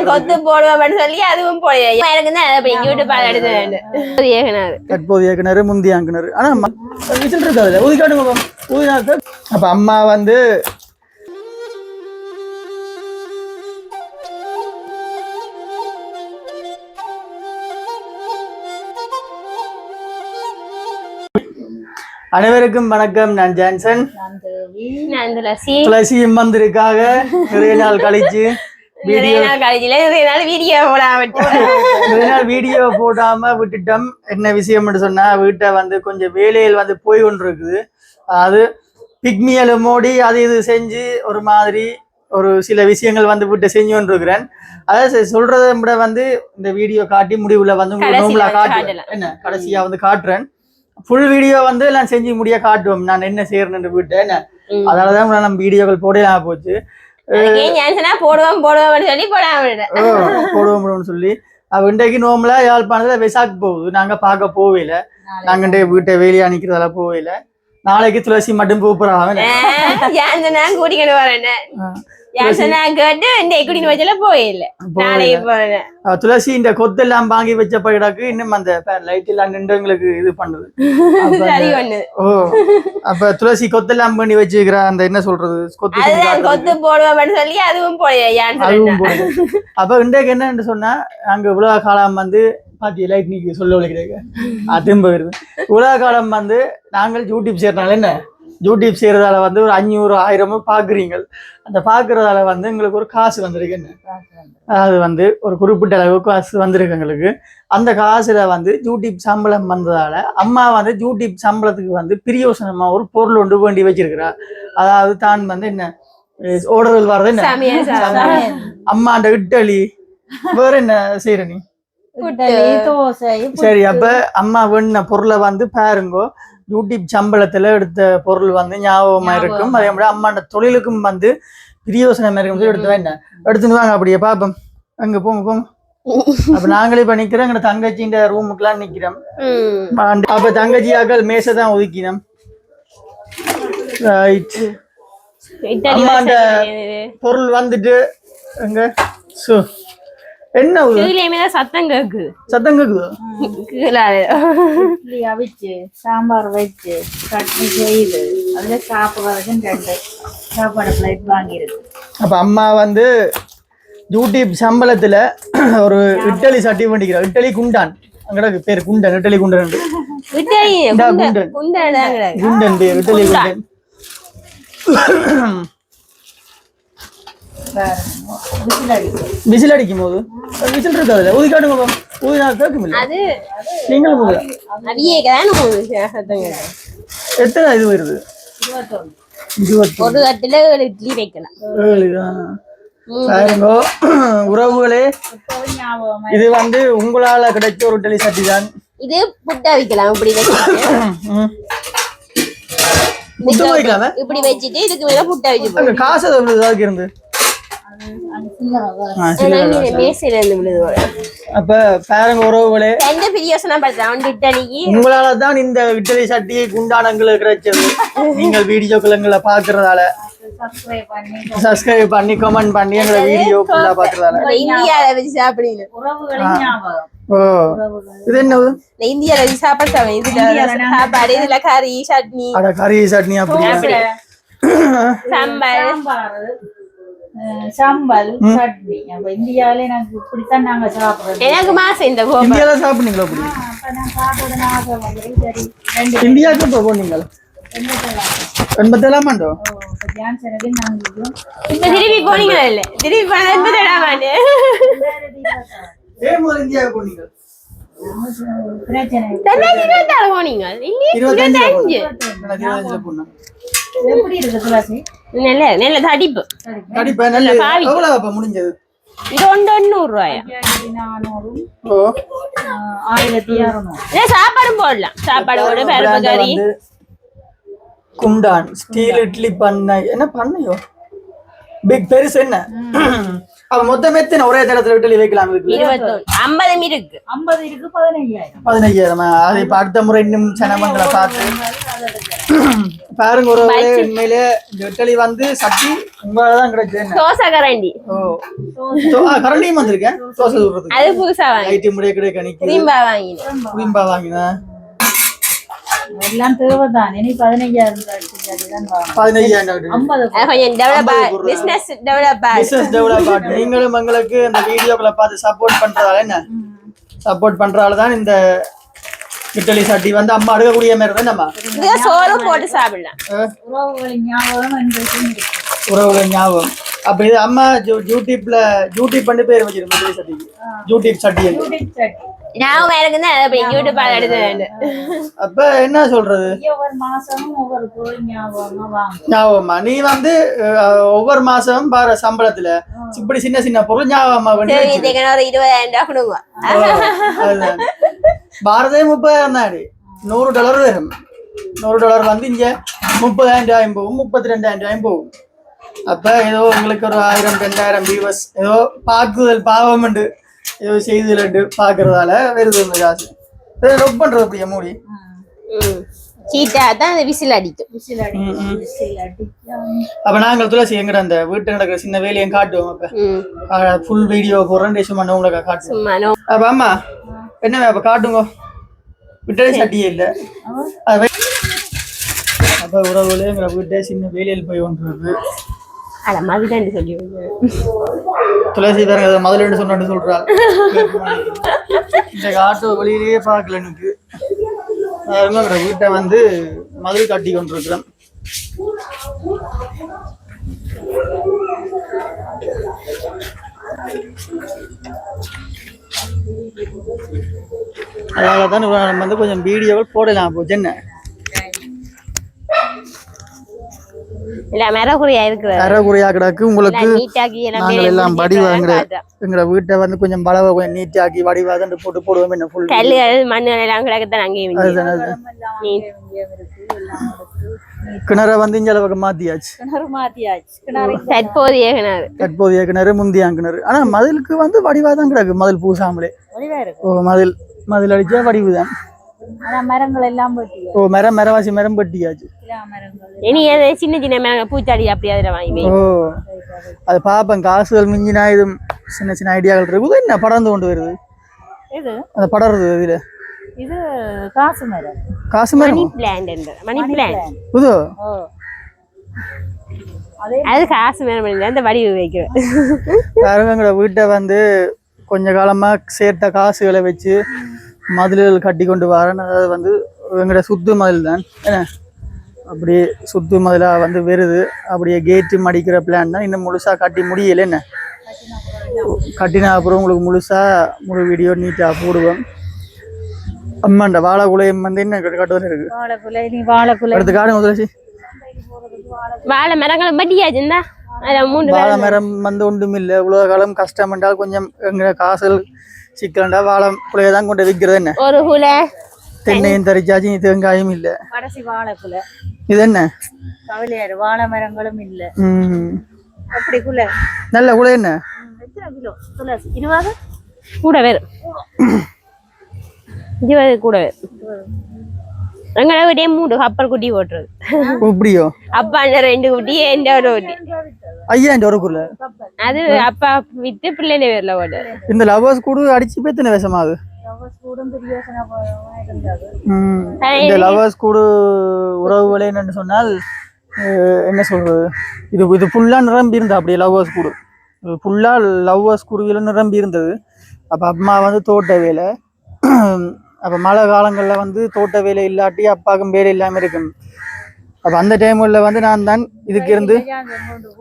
கொத்து போடுவோம்னு சொல்லி அதுவும் போடுவேன் எனக்கு தான் அதை யூடியூப் எடுத்து தற்போது இயக்குனர் முந்தைய இயக்குனர் ஆனா விசில் இருக்காது ஊதிக்காட்டுங்க ஊதினாக்க அப்ப அம்மா வந்து அனைவருக்கும் வணக்கம். நான் ஜான்சன். துளசியும் வந்திருக்காக நிறைய நாள் கழிச்சு வீடியோ போடாம விட்டுட்டோம். என்ன விஷயம் சொன்னா வீட்டை வந்து கொஞ்சம் வேலையில் வந்து போய் கொண்டு இருக்குது. அது பிக்மியல் மோடி அது இது செஞ்சு ஒரு மாதிரி ஒரு சில விஷயங்கள் வந்து வீட்டை செஞ்சு கொண்டு இருக்கிறேன். அதாவது சொல்றதை விட வந்து இந்த வீடியோ காட்டி முடிவுல வந்து நோம்பலா காட்டுறேன். என்ன கடைசியா வந்து காட்டுறேன். ஃபுல் வீடியோ வந்து எல்லாம் செஞ்சு முடிய காட்டுவோம் நான் என்ன செய்யறேன்னு விட்டேன். அதனாலதான் நம்ம வீடியோக்கள் போடலாம் போச்சு. போடுவோம் சொல்லி இன்றைக்கு நோம்பல யாழ்ப்பாணத்துல வெசாக்கு போகுது. நாங்க பார்க்க போவே இல்லை. நாங்க வீட்டை வேலையா நிக்கிறதால போவே இல்லை. நாளைக்கு துளசி மட்டும் கூப்பிடுறாங்க. துளசி இந்த கொத்தெல்லாம் வாங்கி வச்ச பயிடாக்கு இன்னும் அந்த லைட் எல்லாம் நின்றவங்களுக்கு இது பண்ணுது. ஓ அப்ப துளசி கொத்தெல்லாம் பண்ணி வச்சுக்கிற அந்த என்ன சொல்றது கொத்து போடுவோம் சொல்லி அதுவும் அப்ப இன்றைக்கு என்ன சொன்னா அங்க உலக காலம் வந்து பாத்தி லைட் நீங்க சொல்ல கிடையாது திரும்ப வருது. உலக காலம் வந்து நாங்கள் யூடியூப் செய்யறதுனால என்ன யூடியூப் செய்யறதால வந்து ஒரு 500-1000 பாக்குறீங்க. அந்த பாக்குறதால வந்து எங்களுக்கு ஒரு காசு வந்திருக்கு. என்ன அது வந்து ஒரு குறிப்பிட்ட அளவு காசு வந்திருக்கு எங்களுக்கு. அந்த காசுல வந்து யூடியூப் சம்பளம் வந்ததால அம்மா வந்து யூடியூப் சம்பளத்துக்கு வந்து பிரியோசனமா ஒரு பொருள் ஒன்று வேண்டி வச்சிருக்கிறா. அதாவது தான் வந்து என்ன ஓடர்கள் வர்றது என்ன அம்மா அந்த இட்டலி வேற என்ன செய்யற நீ சரி. அப்ப அம்மா வேணுன பொருளை வந்து பாருங்கோ. யூடியூப் சம்பளத்துல எடுத்த பொருள் வந்து ஞாபகமா இருக்கும். அதே மாதிரி அம்மாண்ட தொழிலுக்கும் வந்து பிரியோசனமா இருக்கும். எடுத்து வேண்டாம் எடுத்துன்னு வாங்க அப்படியே பாப்போம். அங்க போங்க போங்க. அப்ப நாங்களே இப்ப நிக்கிறோம். எங்க தங்கச்சின்ற ரூமுக்குலாம் நிக்கிறோம். அப்ப தங்கச்சியாக்கள் மேசதான் ஒதுக்கினோம். அம்மாண்ட பொருள் வந்துட்டு எங்க என்ன சத்தம் கேக்கு சத்தம் கேக்குது. அவிச்சு சாம்பார் வச்சு சட்னி செய்து அதுல சாப்பிடுறதுக்கு 2 சாப்பாடு பிளேட் வாங்கிருக்கு. அப்ப அம்மா வந்து யூடியூப் சம்பளத்துல ஒரு இட்டலி சட்டி பண்ணிக்கிறோம். இட்டலி குண்டான் அங்கட பேர் குண்டன். இட்டலி குண்டன் குண்டன் பேர் இட்டலி குண்டன். விசில் அடிக்கும் போது விசில் இருக்காது ஊதிக்காட்டுங்க. ஊதினா கேட்கும் நீங்களும் எத்தனை இது வருது? 7 உறவுகளே இது வந்து உங்களால கிடைச்ச ஒரு இட்லி சட்டி தான். இது புட்டா வைக்கலாம். இப்படி இப்படி வச்சுட்டு இதுக்கு மேல புட்டா வச்சு காசு எவ்வளவு இருந்து அப்ப பாருங்க உறவுகளே உங்களாலதான் இந்த இட்லி சட்டியை குண்டானங்களை கிடைச்சது. நீங்கள் வீடியோக்களை பாக்குறதால சப்ஸ்கிரைப் பண்ணி கமெண்ட் பண்ணி எங்களை வீடியோ பாக்குறதால இது என்ன இந்தியால சாப்பாடு இதுல கறி சட்னி அப்படி சாம்பார் சட்னி. அப்ப இந்தியாவில எனக்கு இப்படித்தான் நாங்க சாப்பிடுறோம். எனக்கு மாசம் இந்த இந்தியால சாப்பிடுங்களா? இந்தியாவுக்கு இப்ப போனீங்களா? 87 ஆண்டோ திருப்பி போனீங்களா? இல்ல திருப்பி 87 ஆண்டு இந்தியாவுக்கு போனீங்க போனீங்க 25 போனா எப்படி இருக்கு துளசி? நல்ல நல்ல தடிப்பு எவ்வளவு முடிஞ்சது? இது 900 ரூபாயா? 1600. சாப்பாடும் போடலாம். சாப்பாடு பருப்பு கறி குண்டான் ஸ்டீல் இட்லி பண்ணை என்ன பண்ணையோ பிக் பெருசு என்ன அப்ப மொத்தம் எத்தனை ஒரே தடத்துல விட்டு வைக்கலாம் இதுக்கு 50 இருக்கு 50 இருக்கு 15,000 15,000 அது இப்ப அடுத்த முறை இன்னும் சனமங்களை பார்த்து பாருங்க ஒரு உண்மையிலே இந்த இட்டலி வந்து சட்டி உங்களாலதான் கிடைச்சது தோசை கரண்டி கரண்டியும் வந்திருக்கேன் தோசை சுடுறதுக்கு அது புதுசா வாங்கி ஐட்டி முடிய கிடைக்க நிக்க குடிம்பா வாங்கினேன் குடிம்பா வாங்கினேன் எல்லாம் தேவைதான் இனி 15,000 தான் 15,000 கொஞ்சம் டெவலப் பிசினஸ் டெவலப் நீங்களும் எங்களுக்கு இந்த வீடியோக்களை பார்த்து சப்போர்ட் பண்றதால என்ன சப்போர்ட் பண்றதால தான் இந்த இட்டலி சட்டி வந்து அம்மா அடுக்கக்கூடிய மாதிரி தான் நம்ம சோறும் போட்டு சாப்பிடலாம் உறவுகள் ஞாபகம் அப்ப இது அம்மா யூடியூப் பண்ணி பேர் வச்சிருக்கோம் இட்டலி சட்டிக்கு யூடியூப் சட்டி நான் எனக்கு தான் யூடியூப் எடுத்து அப்ப என்ன சொல்றது ஒவ்வொரு மாசமும் ஒவ்வொரு பொருள் ஞாபகமா நீ வந்து ஒவ்வொரு மாசமும் பாரு சம்பளத்துல இப்படி சின்ன சின்ன பொருள் ஞாபகமா ஒரு 20,000 கொடுங்க பாரதே 30,000 தான் $100 வரும் $100 வந்து இங்க 30,000 போகும் 32,000 போகும் அப்ப ஏதோ உங்களுக்கு ஒரு 1,000-2,000 வியூவர்ஸ் ஏதோ பாக்குதல் பாவம் உண்டு ஏதோ செய்து பாக்குறதால வருது இந்த காசு லொக் பண்றது அப்படியே மூடி சீட்டா தான் விசில் அடிக்கும் அப்ப நாங்கள் துளசி எங்கட அந்த வீட்டு நடக்கிற சின்ன வேலையும் காட்டுவோம் அப்ப ஃபுல் வீடியோ பிரசன்டேஷன் பண்ண உங்களுக்கு காட்டுவோம் அப்ப அம்மா என்ன அப்ப காட்டுங்க விட்டதே சட்டியே இல்ல அப்ப உறவுல எங்க வீட்டை சின்ன வேலையில் போய் கொண்டிருக்கு சொல்லி துளசி பாருங்க முதல்ல சொன்னு சொல்றாள் இந்த ஆட்டோ வெளியிலேயே பார்க்கல எனக்கு வீட்டை வந்து மதில் கட்டி கொண்டிருக்கிறேன் அதனாலதான் நம்ம வந்து கொஞ்சம் வீடியோவில் போடலாம் போச்சு என்ன இல்ல மரகுறையா இருக்கு மரகுறையா கிடக்கு உங்களுக்கு நாங்கள் எல்லாம் வடிவாங்கிற எங்க வீட்டை வந்து கொஞ்சம் பலவா கொஞ்சம் நீட்டாக்கி வடிவாதன் போட்டு போடுவோம் என்ன ஃபுல் கல்லுகள் மண்ணு எல்லாம் கிடக்குதான் அங்கேயும் கிணற வந்து இங்க அளவுக்கு மாத்தியாச்சு தற்போதைய கிணறு முந்தியா கிணறு ஆனா மதிலுக்கு வந்து வடிவாதான் கிடக்கு மதில் பூசாமலே மதில் அடிச்சா வடிவுதான் மரங்கள் எல்லாம் மரவாசி மரம் பட்டியாச்சு இனி சின்ன சின்ன மரங்கள் பூச்சாடி அப்படி அதுல வாங்கி அது பாப்பேன் காசுகள் மிஞ்சினா இது சின்ன சின்ன ஐடியாக்கள் இருக்குது என்ன படர்ந்து கொண்டு வருது அது படருது இதுல இது காசு மரம் மணி பிளான்ட் புது அது காசு மரம் அந்த வடிவு வைக்கிறேன் எங்களோட வீட்டை வந்து கொஞ்ச காலமா சேர்த்த காசுகளை வச்சு மதில்கள் கட்டி கொண்டு வரேன் அதாவது வந்து எங்களோட சுத்து மதில் தான் என்ன அப்படியே சுத்து மதிலா வந்து வருது அப்படியே கேட்டு மடிக்கிற பிளான் தான் இன்னும் முழுசா கட்டி முடியல என்ன கட்டினா அப்புறம் உங்களுக்கு முழு வீடியோ நீட்டா போடுவோம் அம்மாண்ட வாழைக்குலையும் வந்து என்ன கட்டுவது இருக்கு அடுத்து காடு முதலாச்சு வாழை மரங்களும் பட்டியாச்சுந்தா வாழை மரம் வந்து ஒன்றும் இல்லை இவ்வளோ காலம் கஷ்டம் என்றால் கொஞ்சம் எங்க காசுகள் சிக்கலண்டா வாழை குலையை தான் கொண்டு விற்கிறது என்ன ஒரு குலை தென்னையும் தரிச்சாச்சு தேங்காயும் இல்ல வாழைக்குலை இது என்ன வாழை மரங்களும் இல்ல அப்படி குலை நல்ல குலை என்ன 20 கூட வேறு 20 கூட வேறு எங்களை விட 3 கப்பல் குட்டி போட்டுறது இப்படியோ அப்பா அந்த 2 குட்டி எந்த ஒரு குட்டி $5,000 அது அப்பா வித்து பிள்ளைங்க பேர்ல போட்டு இந்த லவர்ஸ் கூட அடிச்சு பேத்தன விஷமாது இந்த லவர்ஸ் கூட உறவுகளே என்னன்னு சொன்னால் என்ன சொல்றது இது ஃபுல்லா நிரம்பி இருந்தா அப்படியே லவர்ஸ் கூட ஃபுல்லா லவர்ஸ் குருவில நிரம்பி இருந்தது அப்ப அம்மா வந்து தோட்ட வேலை அப்ப மழை காலங்கள்ல வந்து தோட்ட வேலை இல்லாட்டி அப்பாவுக்கும் வேலை இல்லாம இருக்கும் அப்ப அந்த டைம்ல வந்து நான் தான் இதுக்கு இருந்து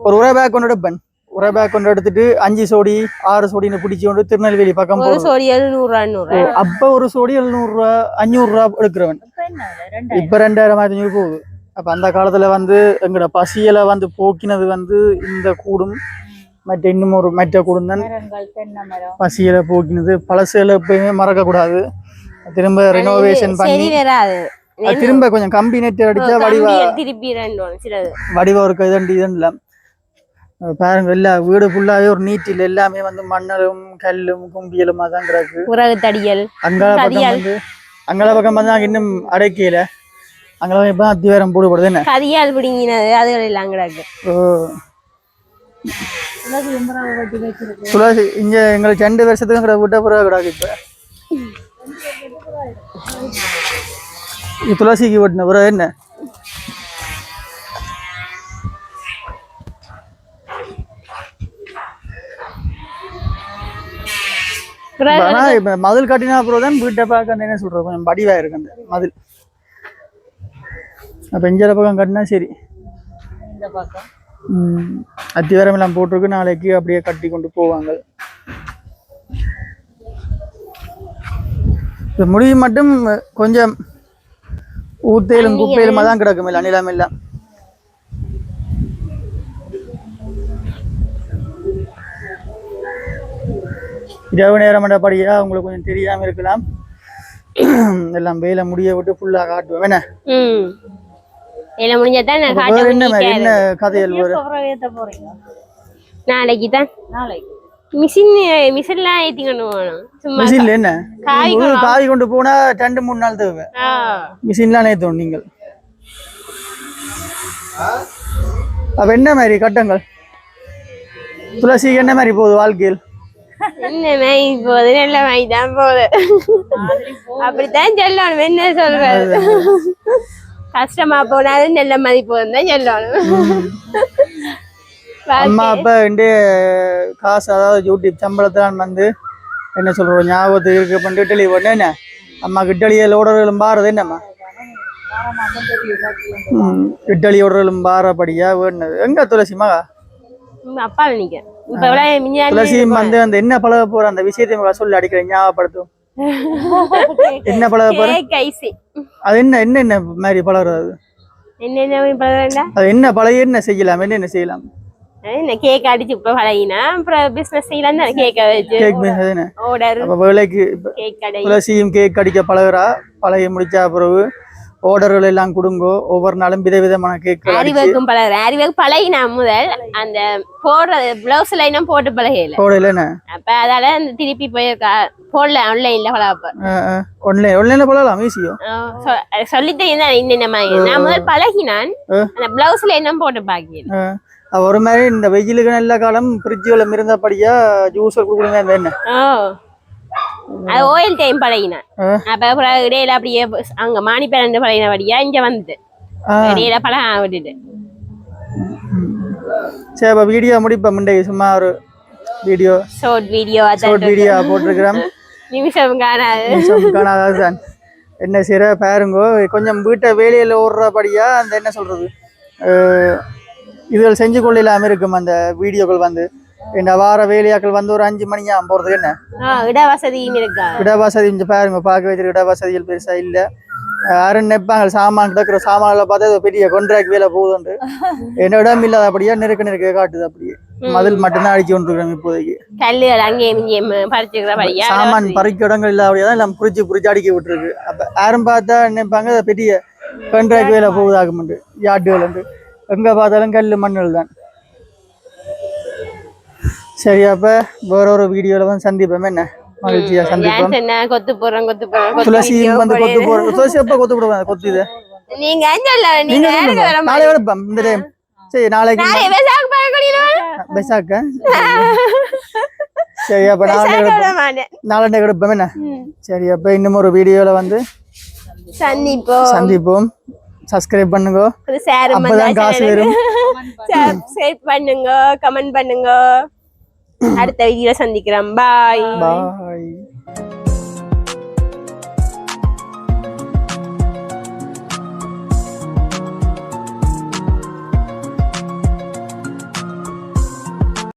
ஒரு உரை பேக் கொண்டு எடுப்பேன் உரை பேக் கொண்டு எடுத்துட்டு 5 சோடி 6 சோடின்னு பிடிச்சி கொண்டு திருநெல்வேலி பக்கம் அப்ப ஒரு சோடி 700 500 எடுக்கிறவன் இப்ப 2,500 போகுது அப்ப அந்த காலத்துல வந்து எங்கட பசியலை வந்து போக்கினது வந்து இந்த கூடும் மற்ற இன்னும் ஒரு மற்ற கூடும் தான் பசியலை போக்கினது பழசுகளை எப்பயுமே மறக்க கூடாது திரும்ப ரெனோவேஷன் பண்ணி திரும்ப கொஞ்சம் கம்பி நெட் அடிச்சா வடிவா திருப்பி வடிவா இருக்க இதன் இல்லை பாருங்க எல்லா வீடு ஃபுல்லாவே ஒரு நீட்டில் எல்லாமே வந்து மண்ணலும் கல்லும் கும்பியலுமா தான் கிடக்கு. உறகு தடியல் அங்கால பக்கம் வந்து அங்கால பக்கம் வந்து நாங்க இன்னும் அடைக்கல. அங்கே இப்போ அத்திவாரம் போடுபடுது என்ன கதியால் பிடிங்கினது அதுகள் எல்லாம் கிடக்கு. துளசி இங்க எங்களுக்கு 2 வருஷத்துக்கு விட்ட பிறகு கிடக்கு. இப்போ துளசிக்கு விட்டின பிறகு என்ன ஆனா இப்ப மதில் கட்டினா அப்புறம் தான் வீட்டை பார்க்க என்ன சொல்றது கொஞ்சம் வடிவா இருக்கு அந்த மதில். அப்ப இஞ்சல பக்கம் கட்டினா சரி. அத்திவாரம் எல்லாம் போட்டிருக்கு. நாளைக்கு அப்படியே கட்டி கொண்டு போவாங்க. முடிவு மட்டும் கொஞ்சம் ஊத்தையிலும் குப்பையிலுமா தான் கிடக்கும். இல்லை நிலம் எல்லாம் இரவு நேரம் படியா உங்களுக்கு கொஞ்சம் தெரியாம இருக்கலாம். எல்லாம் வேலை முடிய விட்டு ஃபுல்லா காட்டுவேன். என்ன என்ன கதைகள் நாளைக்கு தான் மிஷின்லாம் ஏத்தி கொண்டு போகணும். மிஷின்ல என்ன காய் கொண்டு போனா 2-3 நாள் தேவை. மிஷின்லாம் ஏத்தணும் நீங்கள். அப்ப என்ன மாதிரி கட்டங்கள் துளசி என்ன மாதிரி போகுது வாழ்க்கையில்? என்ன மாதிரி போகுது? நல்ல மாதிரி தான் போகுது. அப்படித்தான் சொல்லணும். என்ன சொல்றது? கஷ்டமா போனாலும் நல்ல மாதிரி போகுதுன்னு தான் சொல்லணும். அம்மா அப்பா காசு அதாவது யூடியூப் சம்பளத்தான் வந்து என்ன சொல்றோம் ஞாபகத்துக்கு இருக்க பண்ணி இட்டலி பண்ண என்ன அம்மாக்கு இட்டலியில் ஓடர்களும் பாருது என்னம்மா இட்டலி ஓடர்களும் பாரபடியா வேணுது. எங்க துளசி மகா அப்பா நினைக்கிறேன். துளசியும் வந்து அந்த என்ன பழக போற அந்த விஷயத்தை சொல்லி அடிக்கிறேன் ஞாபகப்படுத்தும். என்ன பழக போற? அது என்ன என்ன என்ன மாதிரி பழகிறது? அது என்ன பழகி என்ன செய்யலாம்? என்ன செய்யலாம்? கேக் அடிச்சு இப்ப பழகினா அப்புறம் பிசினஸ் செய்யலாம் தான். கேக் வேலைக்கு துளசியும் கேக் அடிக்க பழகுறா. பழகி முடிச்சா பிறகு ஆர்டர்கள் எல்லாம் கொடுங்கோ. ஒவ்வொரு நாளும் விதவிதமான கேக் ஆரிவர்க்கும் பழகுற. ஆரிவர்க் பழகினா முதல் அந்த போடுறது பிளவுஸ் லைனும் போட்டு பழகல போடல. அப்ப அதால அந்த திருப்பி போய் போடல. ஆன்லைன்ல பழகப்ப ஆன்லைன்ல பழகலாம் ஈஸியோ சொல்லிட்டேன். இன்ன மாதிரி நான் முதல் பழகினான். அந்த பிளவுஸ் லைனும் போட்டு பாக்கிறேன். ஒரு மாதிரி இந்த வெயிலுக்கு நல்ல காலம் ஃப்ரிட்ஜுல இருந்தபடியா ஜூஸ் கொடுக்குறீங்க. என்ன அது ஓயில் டைம் பழகினேன். அப்ப இடையில அப்படியே அங்க மாணிப்பேரண்டு பழகினபடியா இங்க வந்து இடையில பழக விட்டுட்டு சரி. அப்ப வீடியோ முடிப்ப முண்டை சும்மா ஒரு வீடியோ ஷார்ட் வீடியோ போட்டிருக்கிறோம். நிமிஷம் காணாதான் என்ன செய்யற பாருங்கோ. கொஞ்சம் வீட்டை வேலையில ஓடுறபடியா அந்த என்ன சொல்றது இதுகள் செஞ்சு கொள்ளலாம இருக்கும். அந்த வீடியோக்கள் வந்து இந்த வார வேலையாக்கள் வந்து ஒரு 5 மணியா போறதுக்கு என்ன இடவசதியும் இருக்கா? இடவசதி பாருங்க பார்க்க வச்சிருக்க இடவசதிகள் பெருசா இல்ல. யாரும் நினைப்பாங்க சாமான் கிடக்குற சாமான்ல பார்த்தா பெரிய கான்ட்ராக்ட் வேலை போகுதுண்டு. என்ன இடம் இல்லாத அப்படியா நெருக்க காட்டுது. அப்படியே மதில் மட்டும்தான் அடிச்சு கொண்டிருக்கிறோம் இப்போதைக்கு. சாமான் பறிக்க இடங்கள் இல்ல அப்படியே எல்லாம் குறிச்சு அடிக்க விட்டுருக்கு. அப்ப யாரும் பார்த்தா நினைப்பாங்க பெரிய கான்ட்ராக்ட் வேலை போகுதாகும்ண்டு. யார்டுகள் வந்து எங்க பார்த்தாலும் கல்லு மண்ணில் தான். சரி அப்ப வேற ஒரு வீடியோல வந்து சந்திப்போம். என்ன மகிழ்ச்சியா சந்திப்போம். துளசியும் வந்து கொத்து போறோம். துளசி எப்ப கொத்து போடுவாங்க? கொத்து இது நாளை எடுப்போம். இந்த டைம் சரி நாளைக்கு பெசாக்க. சரி அப்ப நாளை எடுப்போம். என்ன சரி அப்ப இன்னும் ஒரு வீடியோல வந்து சந்திப்போம். சப்ஸ்கிரைப் பண்ணுங்க. அப்பதான் காசு வரும். சப்ஸ்கிரைப் பண்ணுங்க, கமெண்ட் பண்ணுங்க. அடுத்த வீடியோல சந்திக்கிறோம். பாய்.